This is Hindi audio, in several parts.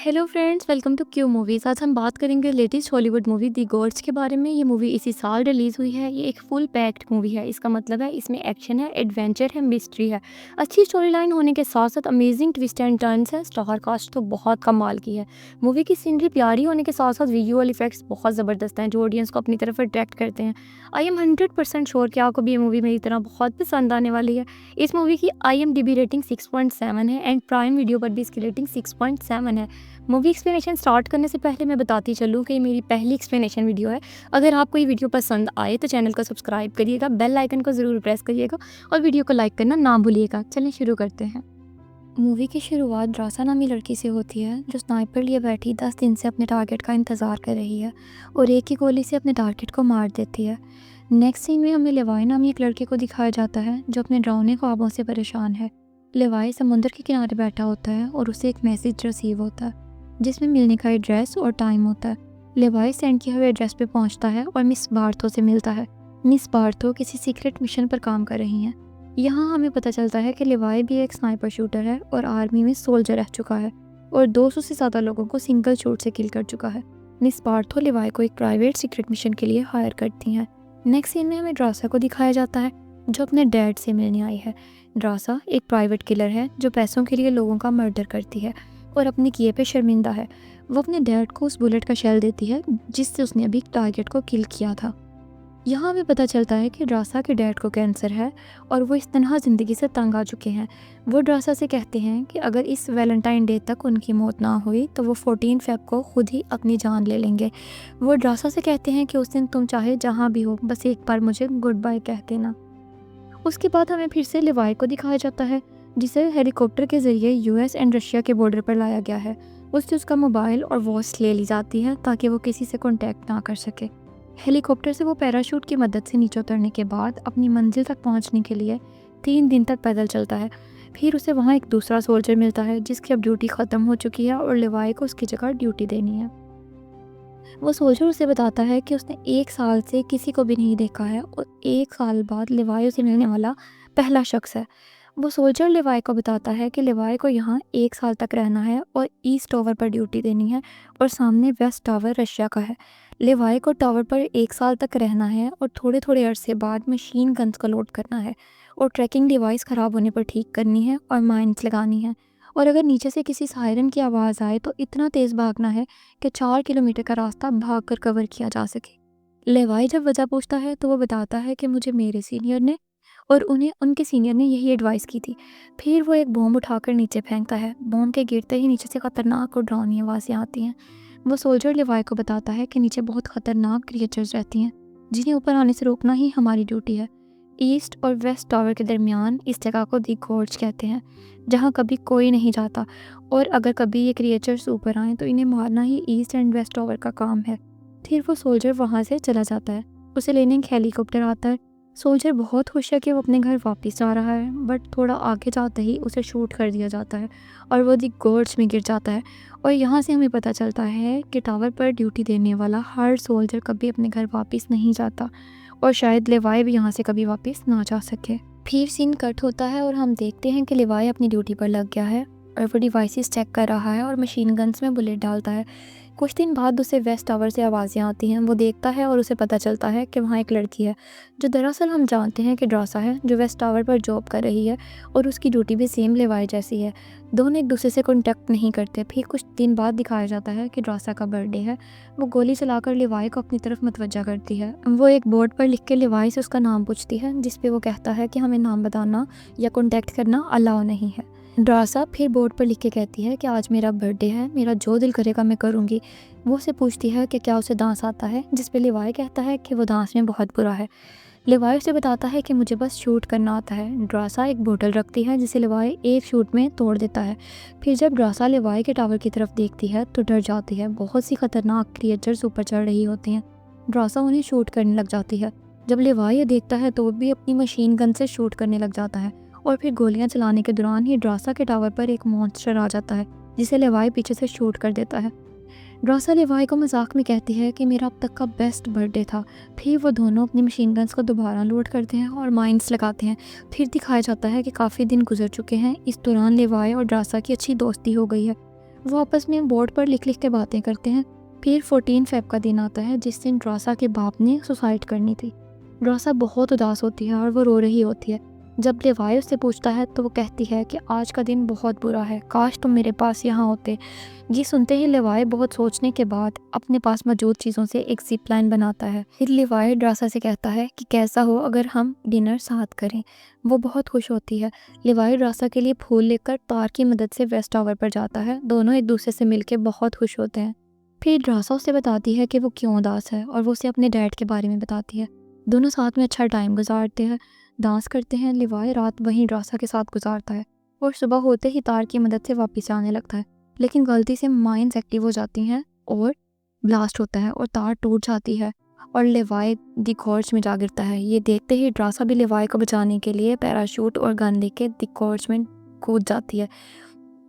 Hello friends, welcome to Q movies. आज हम बात करेंगे latest Hollywood movie the gods के बारे में। ये मूवी इसी साल रिलीज़ हुई है। ये एक फुल पैक्ड मूवी है। इसका मतलब है इसमें एक्शन है, एडवेंचर है, मिस्ट्री है, अच्छी स्टोरी लाइन होने के साथ साथ अमेजिंग ट्विस्ट एंड टर्न्स है। स्टार कास्ट तो बहुत कमाल की है। मूवी की सीनरी प्यारी होने के साथ साथ विजुअल इफेक्ट्स बहुत ज़बरदस्त हैं जो ऑडियंस को अपनी तरफ अट्रैक्ट करते हैं। आई एम 100% श्योर कि आपको भी ये मूवी मेरी तरह बहुत पसंद आने वाली है। इस मूवी की IMDb रेटिंग 6.7 है एंड प्राइम वीडियो पर भी इसकी रेटिंग 6.7 है। मूवी एक्सप्लेनेशन स्टार्ट करने से पहले मैं बताती चलूँ कि ये मेरी पहली एक्सप्लेनेशन वीडियो है। अगर आपको ये वीडियो पसंद आए तो चैनल को सब्सक्राइब करिएगा, बेल आइकन को ज़रूर प्रेस करिएगा और वीडियो को लाइक करना ना भूलिएगा। चलिए शुरू करते हैं। मूवी की शुरुआत ड्रासा नामी लड़की से होती है जो स्नाइपर लिए बैठी 10 दिन से अपने टारगेट का इंतज़ार कर रही है और एक ही गोली से अपने टारगेट को मार देती है। नेक्स्ट सीन में हमें लेवाई नामी एक लड़के को दिखाया जाता है जो अपने डरावने ख्वाबों से परेशान है। लेवाई समुद्र के किनारे बैठा होता है और उसे एक मैसेज रिसीव होता है जिसमें मिलने का एड्रेस और टाइम होता है। लेवाई सेंड किए हुए एड्रेस पे पहुंचता है और मिस बार्थो से मिलता है। मिस बार्थो किसी सीक्रेट मिशन पर काम कर रही हैं। यहाँ हमें पता चलता है कि लेवाई भी एक स्नाइपर शूटर है और आर्मी में सोल्जर रह चुका है और 200 से ज़्यादा लोगों को सिंगल शॉट से किल कर चुका है। मिस बार्थो लेवाई को एक प्राइवेट सीक्रेट मिशन के लिए हायर करती हैं। नेक्स्ट सीन में हमें ड्रासा को दिखाया जाता है जो अपने डैड से मिलने आई है। ड्रासा एक प्राइवेट किलर है जो पैसों के लिए लोगों का मर्डर करती है और अपने किए पे शर्मिंदा है। वो अपने डैड को उस बुलेट का शेल देती है जिससे उसने अभी टारगेट को किल किया था। यहाँ हमें पता चलता है कि ड्रासा के डैड को कैंसर है और वो इस तनहा ज़िंदगी से तंग आ चुके हैं। वो ड्रासा से कहते हैं कि अगर इस वैलेंटाइन डे तक उनकी मौत ना हुई तो वो 14 फ़रवरी को खुद ही अपनी जान ले लेंगे। वो ड्रासा से कहते हैं कि उस दिन तुम चाहे जहाँ भी हो बस एक बार मुझे गुड बाय कह देना। उसके बाद हमें फिर से लेवाई को दिखाया जाता है जिसे हेलीकॉप्टर के ज़रिए US एंड रशिया के बॉर्डर पर लाया गया है। उससे उसका मोबाइल और वॉइस ले ली जाती है ताकि वो किसी से कॉन्टैक्ट ना कर सके। हेलीकॉप्टर से वो पैराशूट की मदद से नीचे उतरने के बाद अपनी मंजिल तक पहुंचने के लिए 3 दिन तक पैदल चलता है। फिर उसे वहाँ एक दूसरा सोल्जर मिलता है जिसकी अब ड्यूटी ख़त्म हो चुकी है और लेवाई को उसकी जगह ड्यूटी देनी है। वो सोल्जर उसे बताता है कि उसने 1 साल से किसी को भी नहीं देखा है और 1 साल बाद लेवाई उसे मिलने वाला पहला शख्स है। वो सोल्जर लेवाई को बताता है कि लेवाई को यहाँ 1 साल तक रहना है और ईस्ट टावर पर ड्यूटी देनी है और सामने वेस्ट टावर रशिया का है। लेवाई को टावर पर 1 साल तक रहना है और थोड़े थोड़े अरसे बाद मशीन गन्स को लोड करना है और ट्रैकिंग डिवाइस ख़राब होने पर ठीक करनी है और माइंस लगानी है। और अगर नीचे से किसी सायरन की आवाज़ आए तो इतना तेज़ भागना है कि 4 किलोमीटर का रास्ता भागकर कवर किया जा सके। लेवाई जब वजह पूछता है तो वो बताता है कि मुझे मेरे सीनियर ने और उन्हें उनके सीनियर ने यही एडवाइस की थी। फिर वो एक बॉम्ब उठाकर नीचे फेंकता है। बॉम्ब के गिरते ही नीचे से ख़तरनाक और डरावनी आवाज़ें आती हैं। वो सोल्जर लेवाई को बताता है कि नीचे बहुत ख़तरनाक क्रिएचर्स रहती हैं जिन्हें ऊपर आने से रोकना ही हमारी ड्यूटी है। ईस्ट और वेस्ट टावर के दरमियान इस जगह को दी गोर्ज कहते हैं जहाँ कभी कोई नहीं जाता और अगर कभी ये क्रिएचर्स ऊपर आएँ तो इन्हें मारना ही ईस्ट एंड वेस्ट टावर का काम है। फिर वो सोल्जर वहाँ से चला जाता है। उसे लेने एक हेलीकॉप्टर आता है। सोल्जर बहुत खुश है कि वो अपने घर वापस जा रहा है बट थोड़ा आगे जाते ही उसे शूट कर दिया जाता है और वो दी गोर्ज में गिर जाता है। और यहाँ से हमें पता चलता है कि टावर पर ड्यूटी देने वाला हर सोल्जर कभी अपने घर वापस नहीं जाता और शायद लेवाई भी यहाँ से कभी वापस ना जा सके। फिर सीन कट होता है और हम देखते हैं कि लेवाई अपनी ड्यूटी पर लग गया है और वो डिवाइसेस चेक कर रहा है और मशीन गन्स में बुलेट डालता है। कुछ दिन बाद उसे वेस्ट टावर से आवाज़ें आती हैं। वो देखता है और उसे पता चलता है कि वहाँ एक लड़की है जो दरअसल हम जानते हैं कि ड्रासा है जो वेस्ट टावर पर जॉब कर रही है और उसकी ड्यूटी भी सेम लेवाई जैसी है। दोनों एक दूसरे से कॉन्टैक्ट नहीं करते। फिर कुछ दिन बाद दिखाया जाता है कि ड्रासा का बर्थडे है। वो गोली चलाकर लेवाई को अपनी तरफ मतवज्जा करती है। वो एक बोर्ड पर लिख के लेवाई से उसका नाम पूछती है जिस पे वो कहता है कि हमें नाम बताना या कॉन्टैक्ट करना अलाउ नहीं है। ड्रासा फिर बोर्ड पर लिख के कहती है कि आज मेरा बर्थडे है, मेरा जो दिल करेगा मैं करूँगी। वो उसे पूछती है कि क्या उसे डांस आता है जिस पे लेवाई कहता है कि वो डांस में बहुत बुरा है। लेवाई उसे बताता है कि मुझे बस शूट करना आता है। ड्रासा एक बोतल रखती है जिसे लेवाई एक शूट में तोड़ देता है। फिर जब ड्रासा लेवाई के टावर की तरफ देखती है तो डर जाती है। बहुत सी खतरनाक क्रिएचर्स ऊपर चढ़ रही होती हैं। ड्रासा उन्हें शूट करने लग जाती है। जब लेवाई ये देखता है तो वो भी अपनी मशीन गन से शूट करने लग जाता है और फिर गोलियां चलाने के दौरान ही ड्रासा के टावर पर एक मॉन्स्टर आ जाता है जिसे लेवाई पीछे से शूट कर देता है। ड्रासा लेवाई को मजाक में कहती है कि मेरा अब तक का बेस्ट बर्थडे था। फिर वो दोनों अपनी मशीन गन्स को दोबारा लोड करते हैं और माइंस लगाते हैं। फिर दिखाया जाता है कि काफ़ी दिन गुजर चुके हैं। इस दौरान लेवाई और ड्रासा की अच्छी दोस्ती हो गई है। वो आपस में बोर्ड पर लिख लिख के बातें करते हैं। फिर 14 फ़ेब का दिन आता है जिस दिन ड्रासा के बाप ने सुसाइड करनी थी। ड्रासा बहुत उदास होती है और वो रो रही होती है। जब लेवाई उससे पूछता है तो वो कहती है कि आज का दिन बहुत बुरा है, काश तुम मेरे पास यहाँ होते। ये सुनते ही लेवाई बहुत सोचने के बाद अपने पास मौजूद चीज़ों से एक ज़िप लाइन बनाता है। फिर लेवाई ड्रासा से कहता है कि कैसा हो अगर हम डिनर साथ करें। वो बहुत खुश होती है। लेवाई ड्रासा के लिए फूल लेकर तार की मदद से वेस्ट टावर पर जाता है। दोनों एक दूसरे से मिलकर बहुत खुश होते हैं। फिर ड्रासा उसे बताती है कि वो क्यों उदास है और वो उसे अपने डैड के बारे में बताती है। दोनों साथ में अच्छा टाइम गुजारते हैं, डांस करते हैं। लेवाई रात वहीं ड्रासा के साथ गुजारता है और सुबह होते ही तार की मदद से वापस आने लगता है, लेकिन गलती से माइंस एक्टिव हो जाती हैं और ब्लास्ट होता है और तार टूट जाती है और लेवाई दी गॉर्ज में जा गिरता है। ये देखते ही ड्रासा भी लेवाई को बचाने के लिए पैराशूट और गन लेके दी गॉर्ज में कूद जाती है।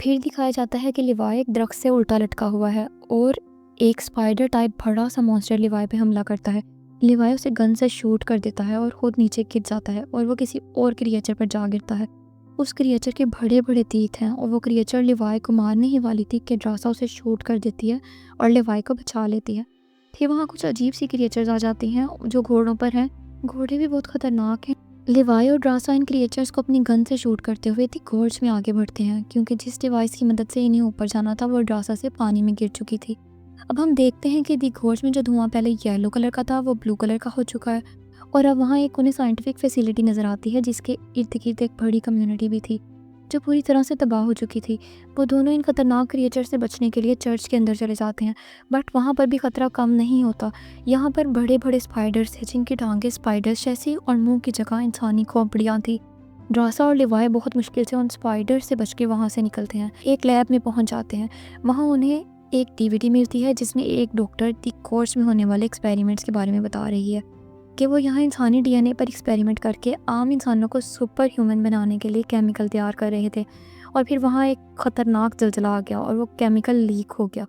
फिर दिखाया जाता है कि लेवाई एक दरख्त से उल्टा लटका हुआ है और एक स्पाइडर टाइप बड़ा सा मॉन्स्टर लेवाई पे हमला करता है। लेवाई उसे गन से शूट कर देता है और खुद नीचे गिर जाता है और वो किसी और क्रिएचर पर जा गिरता है। उस क्रिएचर के बड़े बड़े तीत हैं और वो क्रिएचर लेवाई को मारने ही वाली थी कि ड्रासा उसे शूट कर देती है और लेवाई को बचा लेती है। फिर वहाँ कुछ अजीब सी क्रिएचर्स आ जाती हैं जो घोड़ों पर हैं। घोड़े भी बहुत ख़तरनाक हैं। लेवाई और ड्रासा इन क्रिएचर्स को अपनी गन से शूट करते हुए दी गॉर्ज में आगे बढ़ते हैं, क्योंकि जिस डिवाइस की मदद से इन्हें ऊपर जाना था वो ड्रासा से पानी में गिर चुकी थी। अब हम देखते हैं कि दी गॉर्ज में जो धुआं पहले येलो कलर का था वो ब्लू कलर का हो चुका है और अब वहाँ एक उन्हें साइंटिफिक फैसिलिटी नज़र आती है जिसके इर्द गिर्द एक बड़ी कम्युनिटी भी थी जो पूरी तरह से तबाह हो चुकी थी। वो दोनों इन खतरनाक क्रिएचर से बचने के लिए चर्च के अंदर चले जाते हैं, बट वहाँ पर भी खतरा कम नहीं होता। यहाँ पर बड़े बड़े स्पाइडर्स हैं जिनकी टांगें स्पाइडर्स जैसी और मुंह की जगह इंसानी खोपड़ियाँ थी। ड्रासा और लेवाई बहुत मुश्किल से उन स्पाइडर से बच के वहाँ से निकलते हैं। एक लैब में पहुँच जाते हैं। वहाँ उन्हें एक डीवीडी मिलती है जिसमें एक डॉक्टर दी कोर्स में होने वाले एक्सपेरिमेंट्स के बारे में बता रही है कि वो यहाँ इंसानी डीएनए पर एक्सपेरिमेंट करके आम इंसानों को सुपर ह्यूमन बनाने के लिए केमिकल तैयार कर रहे थे। और फिर वहाँ एक ख़तरनाक जलजला आ गया और वो केमिकल लीक हो गया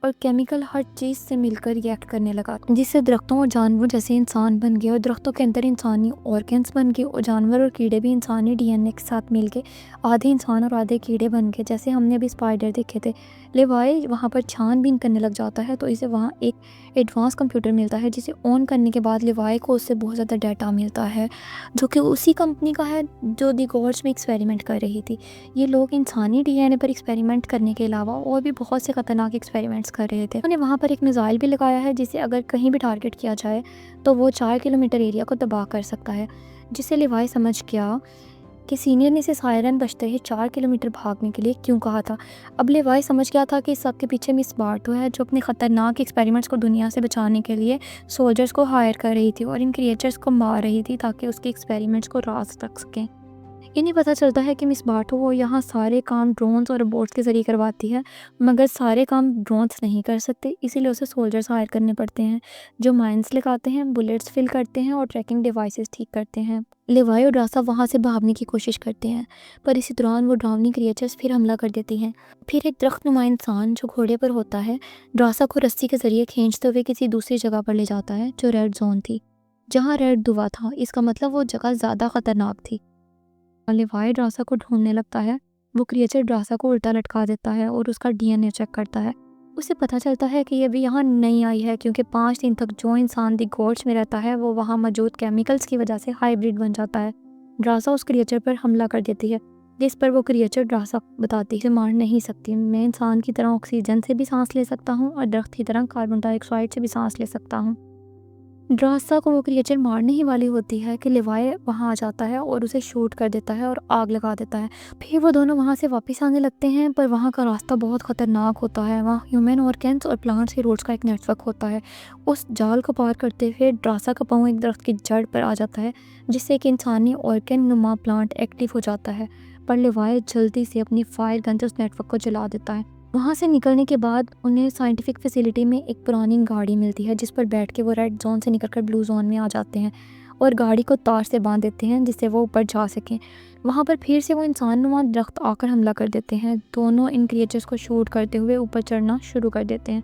और केमिकल हर चीज़ से मिलकर रिएक्ट करने लगा, जिससे दरख्तों और जानवर जैसे इंसान बन गए और दरख्तों के अंदर इंसानी ऑर्गन्स बन गए और जानवर और कीड़े भी इंसानी डीएनए के साथ मिलके आधे इंसान और आधे कीड़े बन गए, जैसे हमने अभी स्पाइडर देखे थे। लेवाई वहाँ पर छानबीन करने लग जाता है तो इसे वहाँ एक एडवांस कंप्यूटर मिलता है जिसे ऑन करने के बाद लेवाई को उससे बहुत ज़्यादा डाटा मिलता है जो कि उसी कंपनी का है जो दी गॉर्ज में एक्सपेरिमेंट कर रही थी। ये लोग इंसानी डीएनए पर एक्सपेरिमेंट करने के अलावा और भी बहुत से खतरनाक एक्सपेरिमेंट्स कर रहे थे। उन्होंने वहाँ पर एक मिसाइल भी लगाया है जिसे अगर कहीं भी टारगेट किया जाए तो वो 4 किलोमीटर एरिया को तबाह कर सकता है, जिससे लेवाई समझ गया कि सीनियर ने इसे सायरन बजते ही 4 किलोमीटर भागने के लिए क्यों कहा था। अब लेवाई समझ गया था कि इस सब के पीछे मिस बार्टो है जो अपने ख़तरनाक एक्सपेरिमेंट्स को दुनिया से बचाने के लिए सोल्जर्स को हायर कर रही थी और इन क्रिएचर्स को मार रही थी ताकि उसके एक्सपेरिमेंट्स को राज रख सकें। इन्हें पता चलता है कि मिस बार्टो वो यहाँ सारे काम ड्रोन्स और रोबोट्स के ज़रिए करवाती है, मगर सारे काम ड्रोन्स नहीं कर सकते, इसीलिए उसे सोल्जर्स हायर करने पड़ते हैं जो माइंस लगाते हैं, बुलेट्स फिल करते हैं और ट्रैकिंग डिवाइसेस ठीक करते हैं। लेवाई और ड्रासा वहाँ से भागने की कोशिश करते हैं, पर इसी दौरान वो ड्राउनिंग क्रिएचर्स फिर हमला कर देती हैं। फिर एक दरख्तनुमा इंसान जो घोड़े पर होता है ड्रासा को रस्सी के ज़रिए खींचते हुए किसी दूसरी जगह पर ले जाता है जो रेड जोन थी, जहाँ रेड धुआं था। इसका मतलब वो जगह ज़्यादा ख़तरनाक थी। लेवाई ड्रासा को ढूंढने लगता है। वो क्रिएचर ड्रासा को उल्टा लटका देता है और उसका डीएनए चेक करता है। उसे पता चलता है कि ये भी यहाँ नहीं आई है क्योंकि 5 दिन तक जो इंसान दी गॉर्ज में रहता है वो वहाँ मौजूद केमिकल्स की वजह से हाइब्रिड बन जाता है। ड्रासा उस क्रिएचर पर हमला कर देती है, जिस पर वो क्रिएचर ड्रासा बताती है मार नहीं सकती, मैं इंसान की तरह ऑक्सीजन से भी सांस ले सकता हूँ और दरख्त की तरह कार्बन डाइऑक्साइड से भी सांस ले सकता हूँ। ड्रासा को वो क्रिएचर मारने ही वाली होती है कि लेवाई वहाँ आ जाता है और उसे शूट कर देता है और आग लगा देता है। फिर वो दोनों वहाँ से वापस आने लगते हैं, पर वहाँ का रास्ता बहुत ख़तरनाक होता है। वहाँ ह्यूमन ऑर्गन्स और प्लांट्स के रोड्स का एक नेटवर्क होता है। उस जाल को पार करते हुए ड्रासा का पाँव एक दरख्त की जड़ पर आ जाता है, जिससे एक इंसानी ऑर्गन नुमा प्लांट एक्टिव हो जाता है। पर लेवाई जल्दी से अपनी फायर गन से उस नेटवर्क को जला देता है। वहाँ से निकलने के बाद उन्हें साइंटिफिक फैसिलिटी में एक पुरानी गाड़ी मिलती है जिस पर बैठ के वो रेड जोन से निकलकर ब्लू जोन में आ जाते हैं और गाड़ी को तार से बांध देते हैं जिससे वो ऊपर जा सकें। वहाँ पर फिर से वो इंसानुमा दरख्त आकर हमला कर देते हैं। दोनों इन क्रिएचर्स को शूट करते हुए ऊपर चढ़ना शुरू कर देते हैं।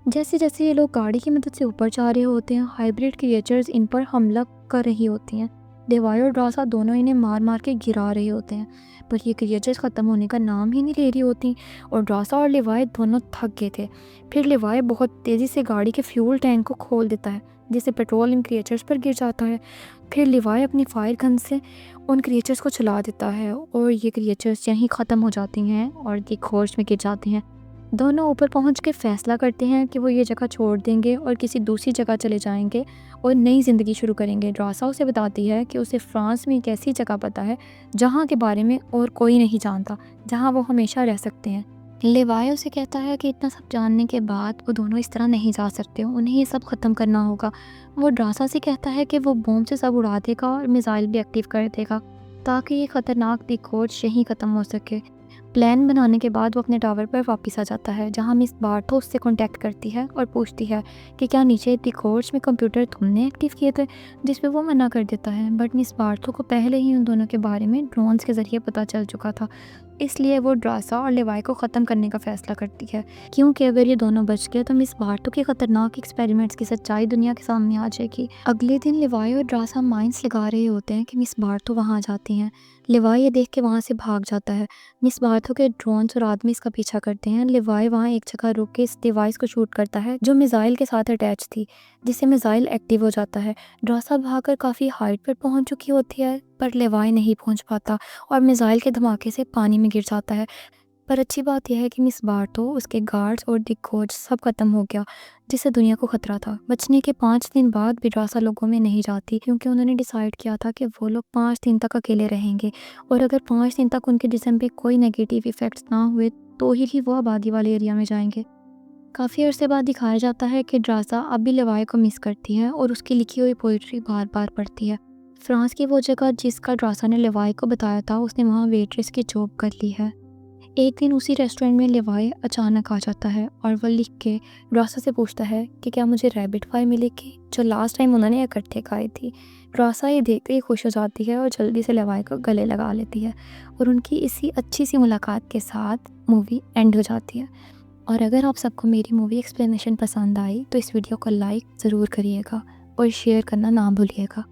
जैसे जैसे ये लोग गाड़ी की मदद से ऊपर जा रहे होते हैं, हाइब्रिड क्रिएचर्स इन पर हमला कर रही होती हैं। लेवाई और ड्रासा दोनों इन्हें मार मार के गिरा रहे होते हैं, पर ये क्रिएचर्स ख़त्म होने का नाम ही नहीं ले रही होती और ड्रासा और लेवाई दोनों थक गए थे। फिर लेवाई बहुत तेज़ी से गाड़ी के फ्यूल टैंक को खोल देता है, जिससे पेट्रोल इन क्रिएचर्स पर गिर जाता है। फिर लेवाई अपनी फायर गन से उन क्रिएचर्स को चला देता है और ये क्रिएचर्स यहीं ख़त्म हो जाती हैं और ये खोज में गिर जाती हैं। दोनों ऊपर पहुंच के फ़ैसला करते हैं कि वो ये जगह छोड़ देंगे और किसी दूसरी जगह चले जाएंगे और नई ज़िंदगी शुरू करेंगे। ड्रासा उसे बताती है कि उसे फ्रांस में एक ऐसी जगह पता है जहाँ के बारे में और कोई नहीं जानता, जहाँ वो हमेशा रह सकते हैं। लेवाई उसे कहता है कि इतना सब जानने के बाद वो दोनों इस तरह नहीं जा सकते, उन्हें ये सब ख़त्म करना होगा। वो ड्रासा से कहता है कि वो बम से सब उड़ा देगा और मिसाइल भी एक्टिव कर देगा ताकि ये ख़तरनाक दी खोज यहीं ख़त्म हो सके। प्लान बनाने के बाद वो अपने टावर पर वापस आ जाता है, जहाँ मिस बार्थो उससे कांटेक्ट करती है और पूछती है कि क्या नीचे दी खोज में कंप्यूटर तुमने एक्टिव किए थे, जिस पे वो मना कर देता है। बट मिस बार्थो को पहले ही उन दोनों के बारे में ड्रोन्स के ज़रिए पता चल चुका था, इसलिए वो ड्रासा और लेवाई को ख़त्म करने का फ़ैसला करती है, क्योंकि अगर ये दोनों बच गए तो मिस बार्थो के ख़तरनाक एक्सपेरिमेंट्स की सच्चाई दुनिया के सामने आ जाएगी। अगले दिन लेवाई और ड्रासा माइंस लगा रहे होते हैं कि मिस बार्थो वहाँ आ जाती हैं। लेवाई ये देख के वहाँ से भाग जाता है। मिस बार्थो के ड्रोन्स और आदमी इसका पीछा करते हैं। लेवाई वहाँ एक जगह रुक के इस डिवाइस को शूट करता है जो मिसाइल के साथ अटैच थी, जिससे मिसाइल एक्टिव हो जाता है। ड्रासा भागकर काफ़ी हाइट पर पहुँच चुकी होती है, पर लेवाई नहीं पहुँच पाता और मिसाइल के धमाके से पानी में गिर जाता है। पर अच्छी बात यह है कि मिस बार्थो, उसके गार्ड्स और दिग्गज सब खत्म हो गया, जिससे दुनिया को खतरा था। बचने के 5 दिन बाद भी ड्रासा लोगों में नहीं जाती, क्योंकि उन्होंने डिसाइड किया था कि वो लोग 5 दिन तक अकेले रहेंगे और अगर 5 दिन तक उनके जिस्म पे कोई नेगेटिव इफ़ेक्ट्स ना हुए तो ही वो आबादी वाले एरिया में जाएंगे। काफ़ी अरसे बाद दिखाया जाता है कि ड्रासा अब भी लेवाई को मिस करती है और उसकी लिखी हुई पोइट्री बार बार पढ़ती है। फ्रांस की वो जगह जिसका ड्रासा ने लेवाई को बताया था, उसने वहाँ वेट्रेस की जॉब कर ली है। एक दिन उसी रेस्टोरेंट में लेवाई अचानक आ जाता है और वह लिख के ड्रासा से पूछता है कि क्या मुझे रैबिट पाई मिलेगी, जो लास्ट टाइम उन्होंने इकट्ठे खाई थी। ड्रासा ये देखते ही खुश हो जाती है और जल्दी से लेवाई को गले लगा लेती है और उनकी इसी अच्छी सी मुलाकात के साथ मूवी एंड हो जाती है। और अगर आप सबको मेरी मूवी एक्सप्लेनेशन पसंद आई तो इस वीडियो को लाइक ज़रूर करिएगा और शेयर करना ना भूलिएगा।